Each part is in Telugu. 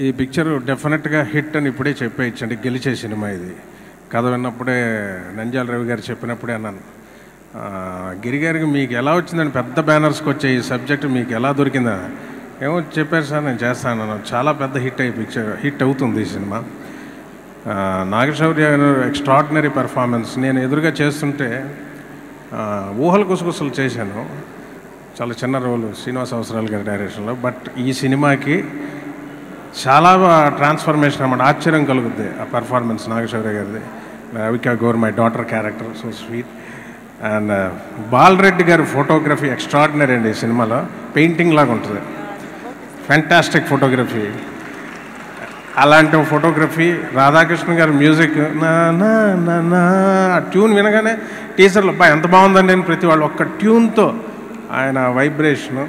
ఈ పిక్చర్ డెఫినెట్గా హిట్ అని ఇప్పుడే చెప్పేయచ్చండి. గెలిచే సినిమా ఇది. కథ విన్నప్పుడే నంద్యాల రవి గారు చెప్పినప్పుడే అన్నాను, గిరి గారికి మీకు ఎలా వచ్చిందని పెద్ద బ్యానర్స్కి వచ్చే ఈ సబ్జెక్ట్ మీకు ఎలా దొరికిందా? ఏమో చెప్పారు సార్, నేను చేస్తాను. చాలా పెద్ద హిట్ అవుతుంది ఈ సినిమా. Naga Shaurya extraordinary performance. నేను ఎదురుగా చేస్తుంటే ఊహలు గుసగుసలు చేశాను. చాలా చిన్న రోలు శ్రీనివాస అవసరాలు గారి డైరెక్షన్లో. బట్ ఈ సినిమాకి చాలా ట్రాన్స్ఫర్మేషన్ అన్నమాట. ఆశ్చర్యం కలుగుద్ది ఆ పెర్ఫార్మెన్స్ నాగశౌర్య గారిది. Ravika Gaur my daughter character so sweet. And Balareddy గారి ఫోటోగ్రఫీ ఎక్స్ట్రాడినరీ అండి. ఈ సినిమాలో పెయింటింగ్ లాగా ఉంటుంది. Fantastic photography. అలాంటి ఫోటోగ్రఫీ. రాధాకృష్ణ గారి మ్యూజిక్ నా నా నా నా ట్యూన్ వినగానే టీజర్లో ఎంత బాగుందండి అని ప్రతి వాళ్ళు ఒక్క ట్యూన్తో ఆయన వైబ్రేషను.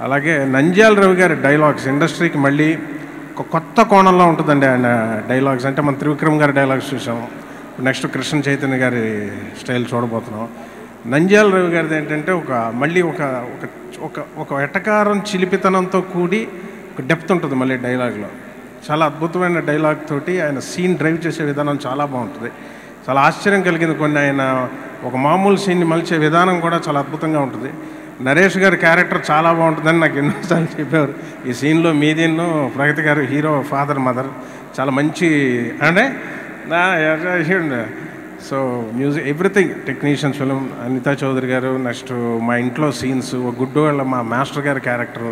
అలాగే నంద్యాల రవి గారి డైలాగ్స్ ఇండస్ట్రీకి మళ్ళీ ఒక కొత్త కోణంలో ఉంటుందండి ఆయన డైలాగ్స్. అంటే మన త్రివిక్రమ్ గారి డైలాగ్స్ చూసాం, నెక్స్ట్ కృష్ణ చైతన్య గారి స్టైల్ చూడబోతున్నాం. నంద్యాల రవి గారిది ఏంటంటే మళ్ళీ ఒక ఎటకారం చిలిపితనంతో కూడి ఒక డెప్త్ ఉంటుంది మళ్ళీ డైలాగ్లో. చాలా అద్భుతమైన డైలాగ్ తోటి ఆయన సీన్ డ్రైవ్ చేసే విధానం చాలా బాగుంటుంది. చాలా ఆశ్చర్యం కలిగింది. కొన్ని ఆయన ఒక మామూలు సీన్ని మలిచే విధానం కూడా చాలా అద్భుతంగా ఉంటుంది. నరేష్ గారి క్యారెక్టర్ చాలా బాగుంటుందని నాకు ఎన్నోసార్లు చెప్పారు. ఈ సీన్లో మీదిన్ను ప్రగతి గారు హీరో ఫాదర్ మదర్ చాలా మంచి అంటే so music everything technicians film. Anitha Chowdary గారు. నెక్స్ట్ మా ఇంట్లో సీన్స్, గుడ్డు వాళ్ళ మా మాస్టర్ గారి క్యారెక్టరు.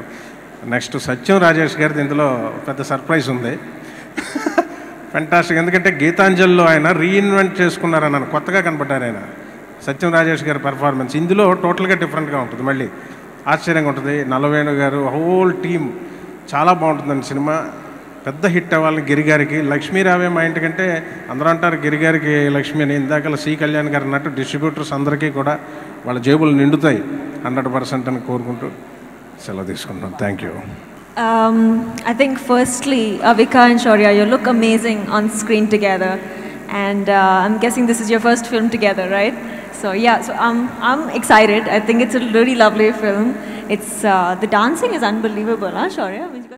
నెక్స్ట్ సత్యం రాజేష్ గారిది ఇందులో పెద్ద సర్ప్రైజ్ ఉంది. ఫెంటాస్టిక్. ఎందుకంటే గీతాంజలిలో ఆయన రీఇన్వెంట్ చేసుకున్నారన్నాను, కొత్తగా కనపడ్డారు ఆయన. సత్యం రాజేష్ గారి పెర్ఫార్మెన్స్ ఇందులో టోటల్గా డిఫరెంట్గా ఉంటుంది. మళ్ళీ ఆశ్చర్యంగా ఉంటుంది. నలవేణు గారు హోల్ టీమ్ చాలా బాగుంటుందండి సినిమా. పెద్ద హిట్ అవ్వాలని గిరి గారికి. లక్ష్మీ రావే మా ఇంటికంటే అందరూ అంటారు గిరి గారికి లక్ష్మి అని. ఇందాకలా సి కళ్యాణ్ గారు అన్నట్టు డిస్ట్రిబ్యూటర్స్ అందరికీ కూడా వాళ్ళ జేబులు నిండుతాయి 100% అని కోరుకుంటూ సెలవు తీసుకుంటాం. Thank you. I think firstly, Avika and Shaurya, you look amazing on screen together, and I'm guessing this is your first film together, right? So yeah, so I'm excited. I think it's a really lovely film. It's the dancing is unbelievable, huh, Shaurya?